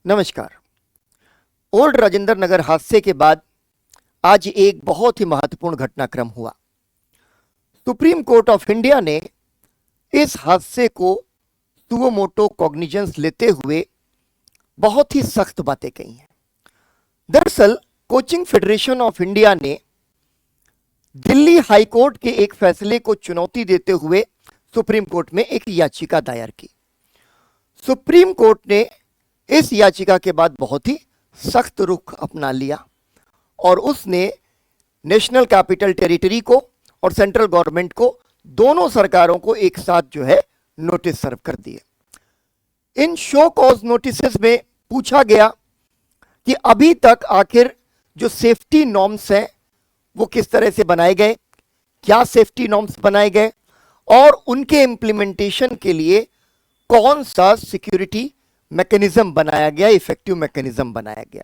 नमस्कार। ओल्ड राजेंद्र नगर हादसे के बाद आज एक बहुत ही महत्वपूर्ण घटनाक्रम हुआ। सुप्रीम कोर्ट ऑफ इंडिया ने इस हादसे को सुओ मोटो कॉग्निजेंस लेते हुए बहुत ही सख्त बातें कही हैं। दरअसल कोचिंग फेडरेशन ऑफ इंडिया ने दिल्ली हाई कोर्ट के एक फैसले को चुनौती देते हुए सुप्रीम कोर्ट में एक याचिका दायर की। सुप्रीम कोर्ट ने इस याचिका के बाद बहुत ही सख्त रुख अपना लिया और उसने नेशनल कैपिटल टेरिटरी को और सेंट्रल गवर्नमेंट को, दोनों सरकारों को एक साथ जो है नोटिस सर्व कर दिए। इन शो कॉज नोटिसेस में पूछा गया कि अभी तक आखिर जो सेफ्टी नॉर्म्स हैं वो किस तरह से बनाए गए, क्या सेफ्टी नॉर्म्स बनाए गए और उनके इम्प्लीमेंटेशन के लिए कौन सा सिक्योरिटी मैकेनिज्म बनाया गया, इफेक्टिव मैकेनिज्म बनाया गया।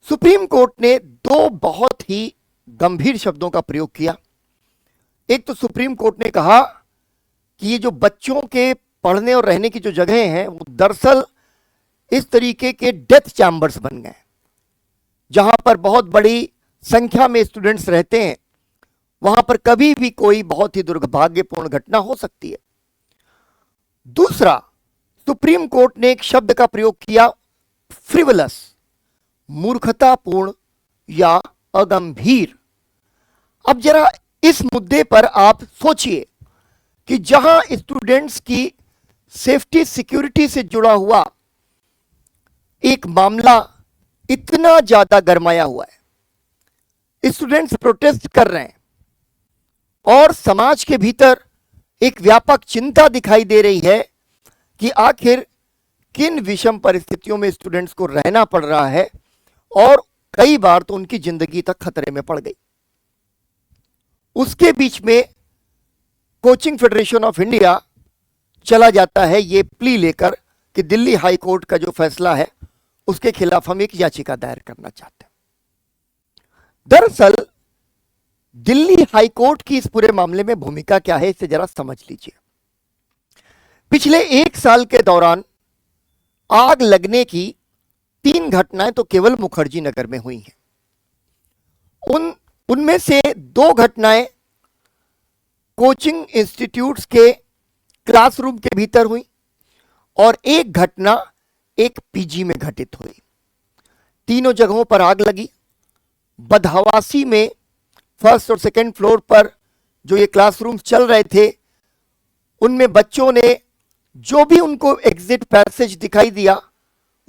सुप्रीम कोर्ट ने दो बहुत ही गंभीर शब्दों का प्रयोग किया। एक तो सुप्रीम कोर्ट ने कहा कि ये जो बच्चों के पढ़ने और रहने की जो जगह हैं वो दरअसल इस तरीके के डेथ चैम्बर्स बन गए, जहां पर बहुत बड़ी संख्या में स्टूडेंट्स रहते हैं, वहां पर कभी भी कोई बहुत ही दुर्भाग्यपूर्ण घटना हो सकती है। दूसरा, सुप्रीम कोर्ट ने एक शब्द का प्रयोग किया, फ्रिवलस, मूर्खतापूर्ण या अगंभीर। अब जरा इस मुद्दे पर आप सोचिए कि जहां स्टूडेंट्स की सेफ्टी सिक्योरिटी से जुड़ा हुआ एक मामला इतना ज्यादा गरमाया हुआ है, स्टूडेंट्स प्रोटेस्ट कर रहे हैं और समाज के भीतर एक व्यापक चिंता दिखाई दे रही है कि आखिर किन विषम परिस्थितियों में स्टूडेंट्स को रहना पड़ रहा है और कई बार तो उनकी जिंदगी तक खतरे में पड़ गई। उसके बीच में कोचिंग फेडरेशन ऑफ इंडिया चला जाता है ये प्ली लेकर कि दिल्ली हाई कोर्ट का जो फैसला है उसके खिलाफ हम एक याचिका दायर करना चाहते हैं। दरअसल दिल्ली हाई कोर्ट की इस पूरे मामले में भूमिका क्या है, इसे जरा समझ लीजिए। पिछले एक साल के दौरान आग लगने की 3 घटनाएं तो केवल मुखर्जी नगर में हुई हैं। उनमें से 2 घटनाएं कोचिंग इंस्टीट्यूट्स के क्लासरूम के भीतर हुई और एक घटना एक पीजी में घटित हुई। तीनों जगहों पर आग लगी। बदहवासी में फर्स्ट और सेकंड फ्लोर पर जो ये क्लासरूम चल रहे थे, उनमें बच्चों ने जो भी उनको एग्जिट पैसेज दिखाई दिया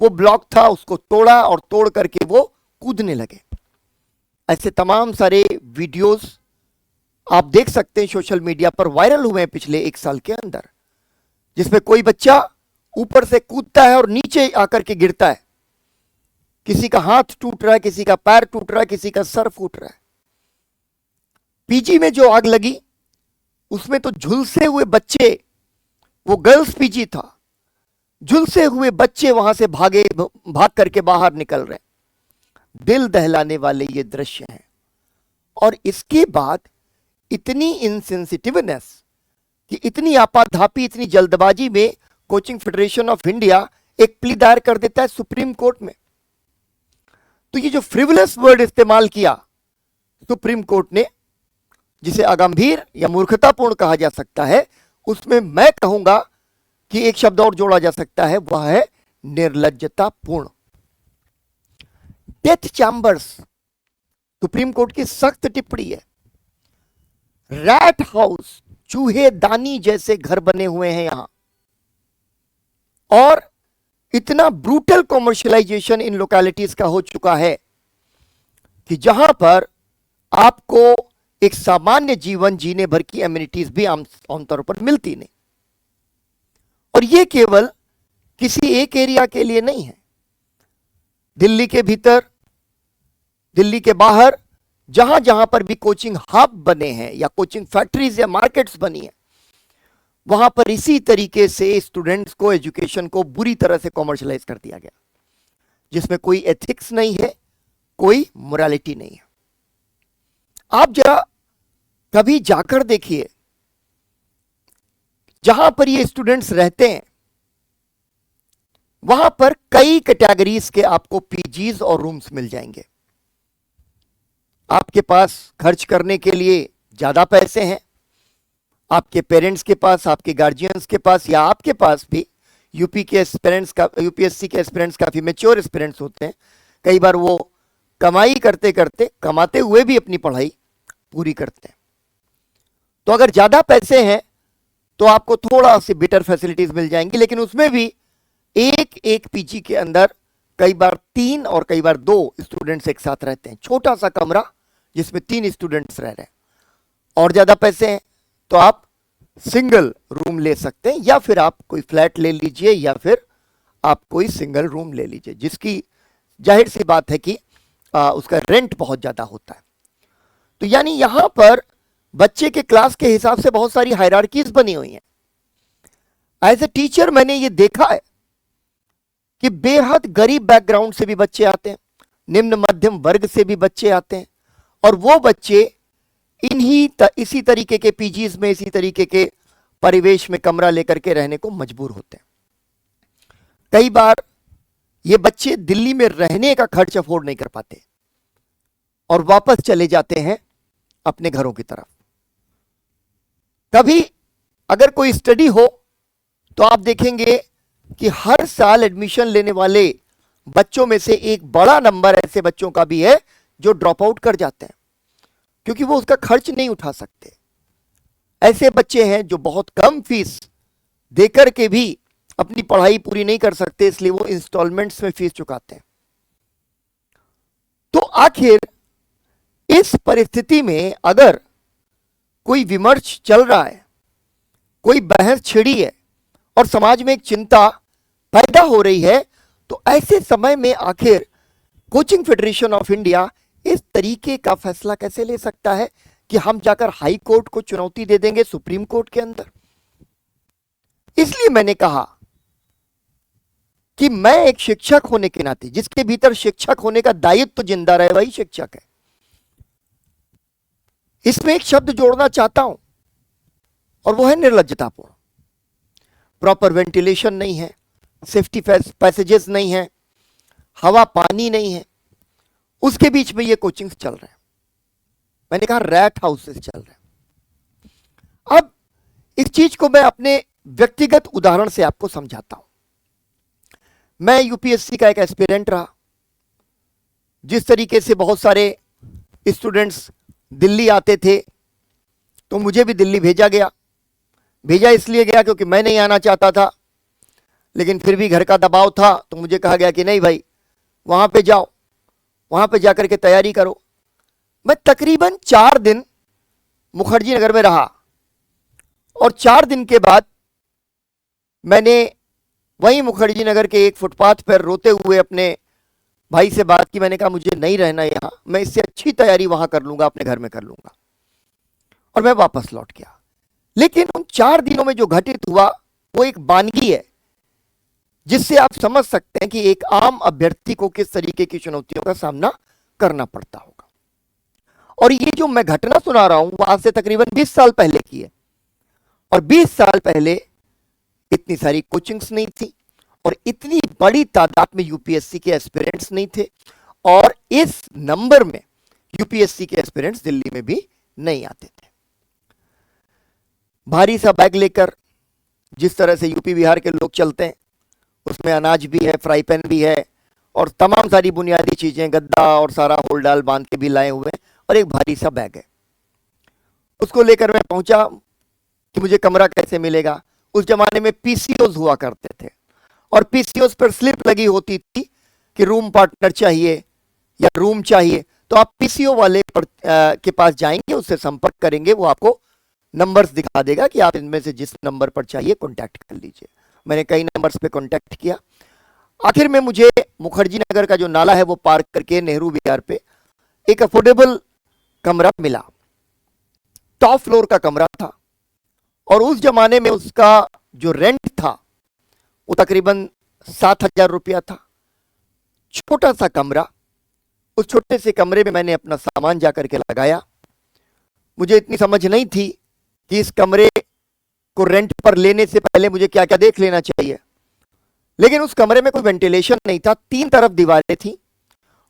वो ब्लॉक था, उसको तोड़ा और तोड़ करके वो कूदने लगे। ऐसे तमाम सारे वीडियोस आप देख सकते हैं सोशल मीडिया पर वायरल हुए हैं पिछले एक साल के अंदर, जिसमें कोई बच्चा ऊपर से कूदता है और नीचे आकर के गिरता है। किसी का हाथ टूट रहा है, किसी का पैर टूट रहा है, किसी का सर फूट रहा है। पीजी में जो आग लगी उसमें तो झुलसे हुए बच्चे, वो गर्ल्स पीजी था, झुलसे हुए बच्चे वहां से भाग करके बाहर निकल रहे। दिल दहलाने वाले ये दृश्य हैं। और इसके बाद इतनी इनसेंसिटिवनेस कि इतनी आपाधापी, इतनी जल्दबाजी में कोचिंग फेडरेशन ऑफ इंडिया एक प्ली दायर कर देता है सुप्रीम कोर्ट में। तो ये जो फ्रिवलस वर्ड इस्तेमाल किया सुप्रीम कोर्ट ने, जिसे अगंभीर या मूर्खतापूर्ण कहा जा सकता है, उसमें मैं कहूंगा कि एक शब्द और जोड़ा जा सकता है, वह है निर्लज्जतापूर्ण। डेथ चैम्बर्स सुप्रीम कोर्ट की सख्त टिप्पणी है। रैट हाउस, चूहेदानी जैसे घर बने हुए हैं यहां, और इतना ब्रूटल कॉमर्शियलाइजेशन इन लोकेलिटीज का हो चुका है कि जहां पर आपको एक सामान्य जीवन जीने भर की एमिनिटीज भी आमतौर पर मिलती नहीं। और यह केवल किसी एक एरिया के लिए नहीं है। दिल्ली के भीतर, दिल्ली के बाहर, जहां जहां पर भी कोचिंग हब बने हैं या कोचिंग फैक्ट्रीज या मार्केट्स बनी है, वहां पर इसी तरीके से स्टूडेंट्स को, एजुकेशन को बुरी तरह से कॉमर्शियलाइज कर दिया गया, जिसमें कोई एथिक्स नहीं है, कोई मोरालिटी नहीं है। आप जरा कभी जाकर देखिए जहां पर ये स्टूडेंट्स रहते हैं, वहां पर कई कैटेगरीज के आपको पीजीज और रूम्स मिल जाएंगे। आपके पास खर्च करने के लिए ज्यादा पैसे हैं, आपके पेरेंट्स के पास, आपके गार्जियंस के पास, या आपके पास भी यूपीएससी के एस्पिरेंट्स काफी मैच्योर एस्पिरेंट्स होते हैं। कई बार वो कमाई करते करते, कमाते हुए भी अपनी पढ़ाई पूरी करते हैं। तो अगर ज्यादा पैसे हैं तो आपको थोड़ा सी बेटर फैसिलिटीज मिल जाएंगी, लेकिन उसमें भी एक एक पीजी के अंदर कई बार 3 और कई बार 2 स्टूडेंट्स एक साथ रहते हैं। छोटा सा कमरा जिसमें 3 स्टूडेंट्स रह रहे हैं। और ज्यादा पैसे हैं तो आप सिंगल रूम ले सकते हैं, या फिर आप कोई फ्लैट ले लीजिए, या फिर आप कोई सिंगल रूम ले लीजिए, जिसकी जाहिर सी बात है कि उसका रेंट बहुत ज्यादा होता है। तो यानी यहां पर बच्चे के क्लास के हिसाब से बहुत सारी हायरार्कीज बनी हुई हैं। एज ए टीचर मैंने ये देखा है कि बेहद गरीब बैकग्राउंड से भी बच्चे आते हैं, निम्न मध्यम वर्ग से भी बच्चे आते हैं, और वो बच्चे इसी तरीके के पीजीज में, इसी तरीके के परिवेश में कमरा लेकर के रहने को मजबूर होते हैं। कई बार ये बच्चे दिल्ली में रहने का खर्च अफोर्ड नहीं कर पाते और वापस चले जाते हैं अपने घरों की तरफ। कभी अगर कोई स्टडी हो तो आप देखेंगे कि हर साल एडमिशन लेने वाले बच्चों में से एक बड़ा नंबर ऐसे बच्चों का भी है जो ड्रॉप आउट कर जाते हैं, क्योंकि वो उसका खर्च नहीं उठा सकते। ऐसे बच्चे हैं जो बहुत कम फीस देकर के भी अपनी पढ़ाई पूरी नहीं कर सकते, इसलिए वो इंस्टॉलमेंट्स में फीस चुकाते हैं। तो आखिर इस परिस्थिति में अगर कोई विमर्श चल रहा है, कोई बहस छिड़ी है और समाज में एक चिंता पैदा हो रही है, तो ऐसे समय में आखिर कोचिंग फेडरेशन ऑफ इंडिया इस तरीके का फैसला कैसे ले सकता है कि हम जाकर हाई कोर्ट को चुनौती दे देंगे सुप्रीम कोर्ट के अंदर। इसलिए मैंने कहा कि मैं एक शिक्षक होने के नाते, जिसके भीतर शिक्षक होने का दायित्व तो जिंदा रहे, वही शिक्षक है, इसमें एक शब्द जोड़ना चाहता हूं, और वो है निर्लज्जतापूर्ण। प्रॉपर वेंटिलेशन नहीं है, सेफ्टी पैसेजेस नहीं है, हवा पानी नहीं है, उसके बीच में ये कोचिंग्स चल रहे हैं। मैंने कहा रैट हाउसेस चल रहे हैं। अब इस चीज को मैं अपने व्यक्तिगत उदाहरण से आपको समझाता हूं। मैं यूपीएससी का एक एस्पिरेंट रहा। जिस तरीके से बहुत सारे स्टूडेंट्स दिल्ली आते थे, तो मुझे भी दिल्ली भेजा गया। भेजा इसलिए गया क्योंकि मैं नहीं आना चाहता था, लेकिन फिर भी घर का दबाव था, तो मुझे कहा गया कि नहीं भाई, वहां पे जाओ, वहां पे जाकर के तैयारी करो। मैं तकरीबन 4 दिन मुखर्जी नगर में रहा, और 4 दिन के बाद मैंने वहीं मुखर्जी नगर के एक फुटपाथ पर रोते हुए अपने भाई से बात की। मैंने कहा मुझे नहीं रहना यहां, मैं इससे अच्छी तैयारी वहां कर लूंगा, अपने घर में कर लूंगा, और मैं वापस लौट गया। लेकिन उन 4 दिनों में जो घटित हुआ वो एक वानगी है, जिससे आप समझ सकते हैं कि एक आम अभ्यर्थी को किस तरीके की चुनौतियों का सामना करना पड़ता होगा। और ये जो मैं घटना सुना रहा हूं वो आज से तकरीबन 20 साल पहले की है, और 20 साल पहले इतनी सारी कोचिंग्स नहीं थी, और इतनी बड़ी तादाद में यूपीएससी के एस्पिरेंट्स नहीं थे, और इस नंबर में यूपीएससी के एस्पिरेंट्स दिल्ली में भी नहीं आते थे। भारी सा बैग लेकर जिस तरह से यूपी बिहार के लोग चलते हैं, उसमें अनाज भी है, फ्राई पैन भी है, और तमाम सारी बुनियादी चीजें, गद्दा और सारा होल डाल बांध के भी लाए हुए हैं, और एक भारी सा बैग है। उसको लेकर मैं पहुंचा कि मुझे कमरा कैसे मिलेगा। उस जमाने में पीसीओज हुआ करते थे, और पीसीओज पर स्लिप लगी होती थी कि रूम पार्टनर चाहिए या रूम चाहिए। तो आप पीसीओ वाले के पास जाएंगे, उससे संपर्क करेंगे, वो आपको नंबर्स दिखा देगा कि आप इनमें से जिस नंबर पर चाहिए कॉन्टैक्ट कर लीजिए। मैंने कई नंबर्स पे कॉन्टैक्ट किया। आखिर में मुझे मुखर्जी नगर का जो नाला है वो पार करके नेहरू विहार पे एक अफोर्डेबल कमरा मिला। टॉप फ्लोर का कमरा था, और उस जमाने में उसका जो रेंट था वो तकरीबन 7,000 रुपया था। छोटा सा कमरा, उस छोटे से कमरे में मैंने अपना सामान जाकर के लगाया। मुझे इतनी समझ नहीं थी कि इस कमरे को रेंट पर लेने से पहले मुझे क्या क्या देख लेना चाहिए। लेकिन उस कमरे में कोई वेंटिलेशन नहीं था, 3 तरफ दीवारें थी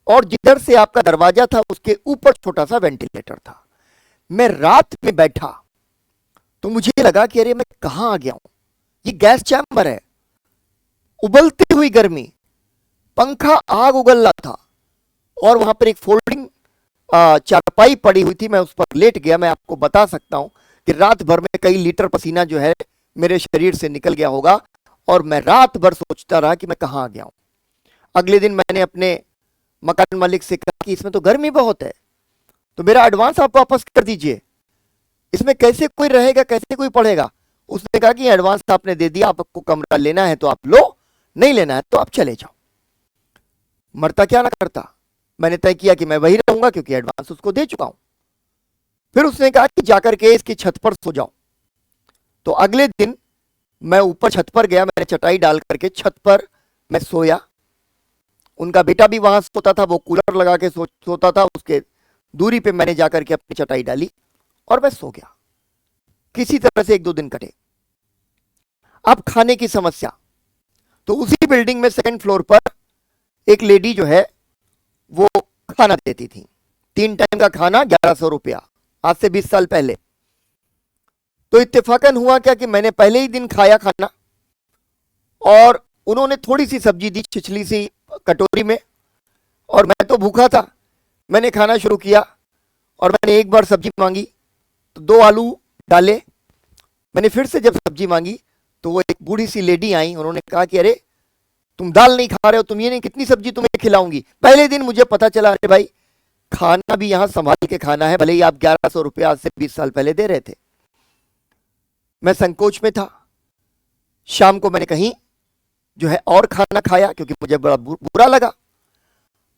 और जिधर से आपका दरवाजा था उसके ऊपर छोटा सा वेंटिलेटर था। मैं रात में बैठा तो मुझे लगा कि अरे मैं कहां आ गया हूं, ये गैस चैम्बर है, उबलती हुई गर्मी, पंखा आग उगल रहा था और वहां पर एक फोल्डिंग चारपाई पड़ी हुई थी, मैं उस पर लेट गया। मैं आपको बता सकता हूं कि रात भर में कई लीटर पसीना जो है मेरे शरीर से निकल गया होगा और मैं रात भर सोचता रहा कि मैं कहां आ गया हूं। अगले दिन मैंने अपने मकान मालिक से कहा कि इसमें तो गर्मी बहुत है, तो मेरा एडवांस आप वापस कर दीजिए, इसमें कैसे कोई रहेगा, कैसे कोई पढ़ेगा। उसने कहा कि एडवांस आपने दे दिया, आपको कमरा लेना है तो आप लो, नहीं लेना है तो आप चले जाओ। मरता क्या ना करता, मैंने तय किया कि मैं वही रहूंगा क्योंकि एडवांस उसको दे चुका हूं। फिर उसने कहा कि जाकर के इसकी छत पर सो जाओ। तो अगले दिन मैं ऊपर छत पर गया, मैंने चटाई डाल करके छत पर मैं सोया। उनका बेटा भी वहां सोता था, वो कूलर लगा के सोता था, उसके दूरी पे मैंने जाकर के अपनी चटाई डाली और मैं सो गया। किसी तरह से 1-2 दिन कटे। अब खाने की समस्या, तो उसी बिल्डिंग में 2nd फ्लोर पर एक लेडी जो है वो खाना देती थी, 3 टाइम का खाना 1100 रुपया, आज से 20 साल पहले। तो इत्तेफाकन हुआ क्या कि मैंने पहले ही दिन खाया खाना और उन्होंने थोड़ी सी सब्जी दी छिछली सी कटोरी में और मैं तो भूखा था। मैंने खाना शुरू किया और मैंने एक बार सब्जी मांगी तो 2 आलू डाले। मैंने फिर से जब सब्जी मांगी तो वो एक बूढ़ी सी लेडी आई, उन्होंने कहा कि अरे तुम दाल नहीं खा रहे हो, तुम ये नहीं, कितनी सब्जी तुम्हें खिलाऊंगी। पहले दिन मुझे पता चला अरे भाई खाना भी यहां संभाल के खाना है, भले ही आप 1100 रुपया आज से 20 साल पहले दे रहे थे। मैं संकोच में था। शाम को मैंने कहीं जो है और खाना खाया क्योंकि मुझे बड़ा बुरा लगा।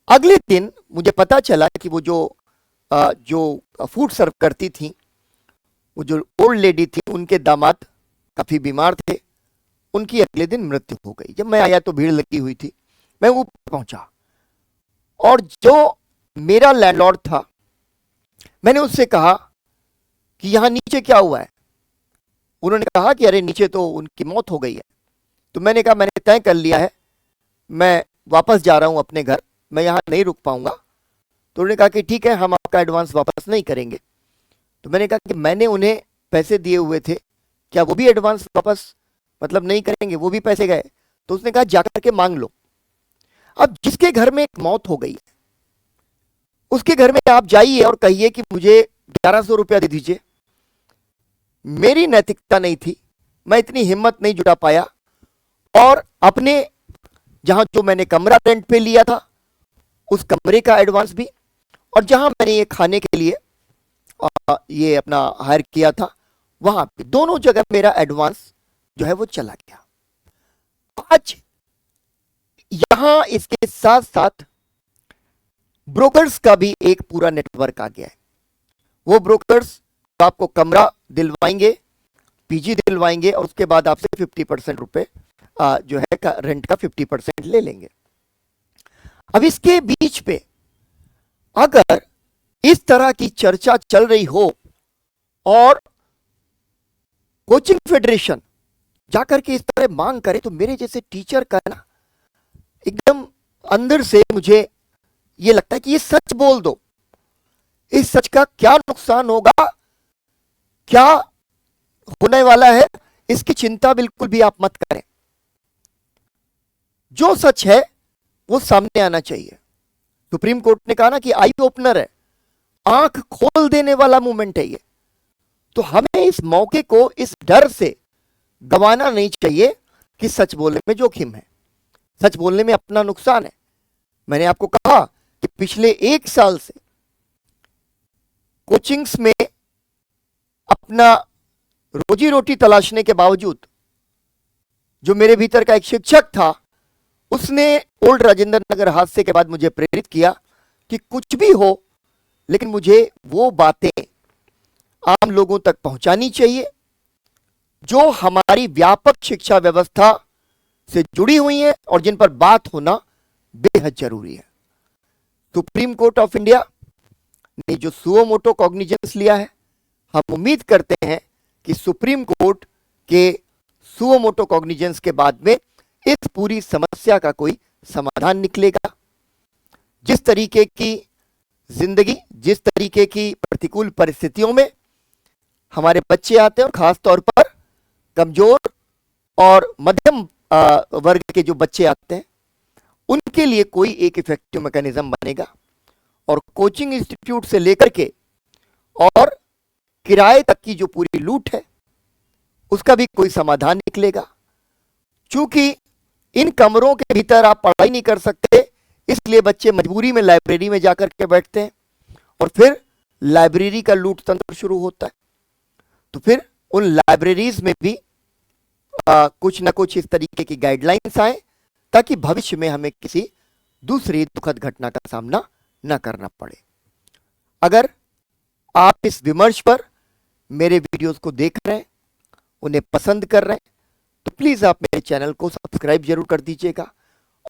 अगले दिन मुझे पता चला कि वो जो फूड सर्व करती थी, वो जो ओल्ड लेडी थी, उनके दामाद काफी बीमार थे, उनकी अगले दिन मृत्यु हो गई। जब मैं आया तो भीड़ लगी हुई थी। मैं ऊपर पहुंचा और जो मेरा लैंडलॉर्ड था, मैंने उससे कहा कि यहां नीचे क्या हुआ है। उन्होंने कहा कि अरे नीचे तो उनकी मौत हो गई है। तो मैंने कहा मैंने तय कर लिया है, मैं वापस जा रहा हूं अपने घर, मैं यहां नहीं रुक पाऊंगा। तो उन्होंने कहा कि ठीक है, हम आपका एडवांस वापस नहीं करेंगे। तो मैंने कहा कि मैंने उन्हें पैसे दिए हुए थे, क्या वो भी एडवांस वापस मतलब नहीं करेंगे, वो भी पैसे गए। तो उसने कहा जाकर के मांग लो। अब जिसके घर में एक मौत हो गई है उसके घर में आप जाइए और कहिए कि मुझे 1100 रुपया दे दीजिए। मेरी नैतिकता नहीं थी, मैं इतनी हिम्मत नहीं जुटा पाया और अपने जहां जो मैंने कमरा रेंट पे लिया था उस कमरे का एडवांस भी, और जहां मैंने ये खाने के लिए ये अपना हायर किया था वहां पे, दोनों जगह मेरा एडवांस जो है वो चला गया। आज यहां इसके साथ साथ ब्रोकर्स का भी एक पूरा नेटवर्क आ गया है। वो ब्रोकर्स आपको कमरा दिलवाएंगे, पीजी दिलवाएंगे और उसके बाद आपसे 50% रुपए जो है रेंट का 50% ले लेंगे। अब इसके बीच पे अगर इस तरह की चर्चा चल रही हो और कोचिंग फेडरेशन जाकर के इस तरह मांग करे, तो मेरे जैसे टीचर का ना एकदम अंदर से मुझे ये लगता है कि ये सच बोल दो, इस सच का क्या नुकसान होगा, क्या होने वाला है, इसकी चिंता बिल्कुल भी आप मत करें। जो सच है वो सामने आना चाहिए। सुप्रीम कोर्ट ने कहा ना कि आई ओपनर है, आंख खोल देने वाला मूवमेंट है ये। तो हमें इस मौके को इस डर से गंवाना नहीं चाहिए कि सच बोलने में जोखिम है, सच बोलने में अपना नुकसान है। मैंने आपको कहा कि पिछले 1 साल से कोचिंग्स में अपना रोजी रोटी तलाशने के बावजूद जो मेरे भीतर का एक शिक्षक था, उसने ओल्ड राजेंद्र नगर हादसे के बाद मुझे प्रेरित किया कि कुछ भी हो लेकिन मुझे वो बातें आम लोगों तक पहुंचानी चाहिए जो हमारी व्यापक शिक्षा व्यवस्था से जुड़ी हुई हैं और जिन पर बात होना बेहद जरूरी है। सुप्रीम कोर्ट ऑफ इंडिया ने जो सुओ मोटो कॉग्निजेंस लिया है, हम उम्मीद करते हैं कि सुप्रीम कोर्ट के सुओ मोटो कॉग्निजेंस के बाद में इस पूरी समस्या का कोई समाधान निकलेगा। जिस तरीके की जिंदगी, जिस तरीके की प्रतिकूल परिस्थितियों में हमारे बच्चे आते हैं, और खास तौर पर कमजोर और मध्यम वर्ग के जो बच्चे आते हैं, उनके लिए कोई एक इफेक्टिव मैकेनिज्म बनेगा। और कोचिंग इंस्टीट्यूट से लेकर के और किराए तक की जो पूरी लूट है, उसका भी कोई समाधान निकलेगा। चूंकि इन कमरों के भीतर आप पढ़ाई नहीं कर सकते, इसलिए बच्चे मजबूरी में लाइब्रेरी में जाकर के बैठते हैं, और फिर लाइब्रेरी का लूट तंत्र शुरू होता है। तो फिर उन लाइब्रेरीज में भी कुछ ना कुछ इस तरीके की गाइडलाइंस आए, ताकि भविष्य में हमें किसी दूसरी दुखद घटना का सामना न करना पड़े। अगर आप इस विमर्श पर मेरे वीडियोस को देख रहे हैं, उन्हें पसंद कर रहे हैं, तो प्लीज आप मेरे चैनल को सब्सक्राइब जरूर कर दीजिएगा।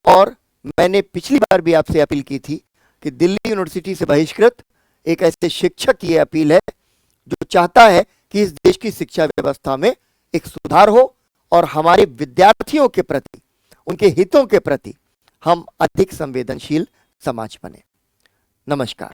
और मैंने पिछली बार भी आपसे अपील की थी कि दिल्ली यूनिवर्सिटी से बहिष्कृत एक ऐसे शिक्षक की यह अपील है जो चाहता है कि इस देश की शिक्षा व्यवस्था में एक सुधार हो और हमारे विद्यार्थियों के प्रति, उनके हितों के प्रति हम अधिक संवेदनशील समाज बने। नमस्कार।